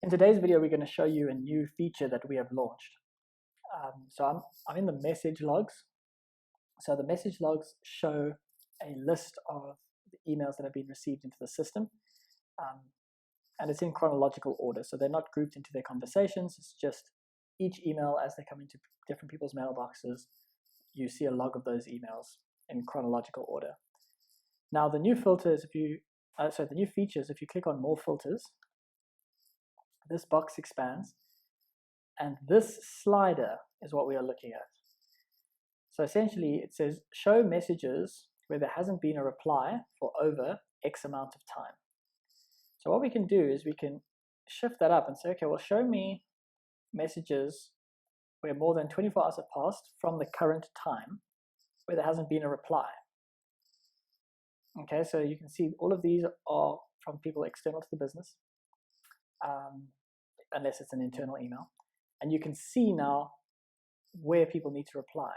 In today's video, we're going to show you a new feature that we have launched. So I'm in the message logs. So the message logs show a list of the emails that have been received into the system. And it's in chronological order. So they're not grouped into their conversations. It's just each email as they come into different people's mailboxes, you see a log of those emails in chronological order. Now the new filters, the new features, if you click on more filters, this box expands, and this slider is what we are looking at. So essentially it says show messages where there hasn't been a reply for over X amount of time. So what we can do is we can shift that up and say, okay, well, show me messages where more than 24 hours have passed from the current time where there hasn't been a reply. Okay, so you can see all of these are from people external to the business, unless it's an internal email. And you can see now where people need to reply.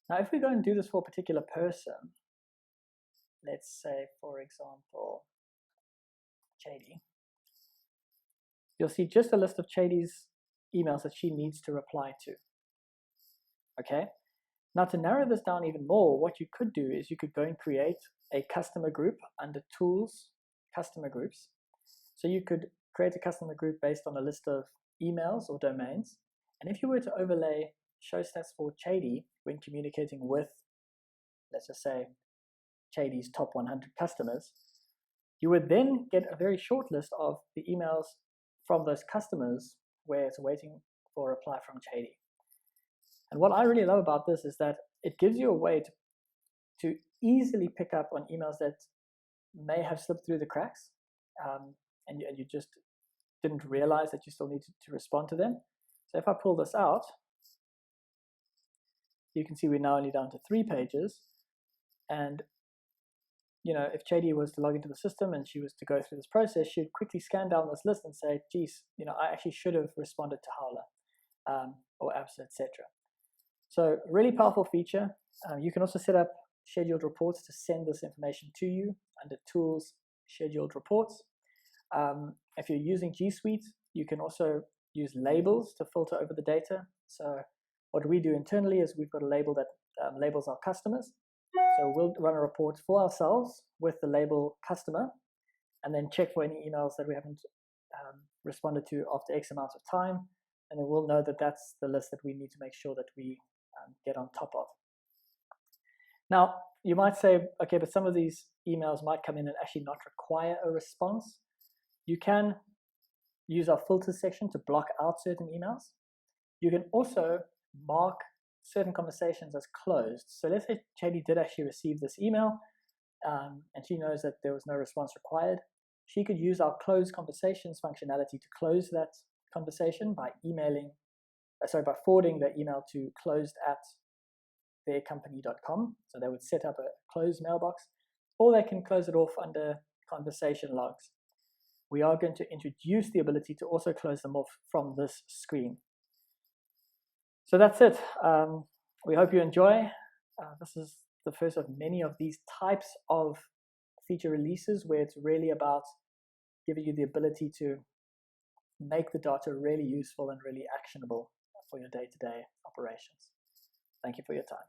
Now, if we go and do this for a particular person, let's say, for example, Chady, you'll see just a list of Chady's emails that she needs to reply to. Okay? Now, to narrow this down even more, what you could do is you could go and create a customer group under Tools, Customer Groups. So you could create a customer group based on a list of emails or domains. And if you were to overlay show stats for Chady when communicating with, let's just say, Chady's top 100 customers, you would then get a very short list of the emails from those customers where it's waiting for a reply from Chady. And what I really love about this is that it gives you a way to easily pick up on emails that may have slipped through the cracks, and you just didn't realize that you still needed to respond to them. So if I pull this out, you can see we're now only down to 3 pages. And if Chady was to log into the system and she was to go through this process, she'd quickly scan down this list and say, geez, I actually should have responded to Howler or Absa, etc. So really powerful feature. You can also set up scheduled reports to send this information to you under Tools, Scheduled Reports. If you're using G Suite, you can also use labels to filter over the data. So what we do internally is we've got a label that labels our customers. So we'll run a report for ourselves with the label customer and then check for any emails that we haven't responded to after X amount of time. And then we'll know that that's the list that we need to make sure that we get on top of. Now, you might say, okay, but some of these emails might come in and actually not require a response. You can use our filters section to block out certain emails. You can also mark certain conversations as closed. So let's say Chady did actually receive this email and she knows that there was no response required. She could use our closed conversations functionality to close that conversation by forwarding the email to closed@theircompany.com. So they would set up a closed mailbox, or they can close it off under conversation logs. We are going to introduce the ability to also close them off from this screen. So that's it. We hope you enjoy. This is the first of many of these types of feature releases where it's really about giving you the ability to make the data really useful and really actionable for your day-to-day operations. Thank you for your time.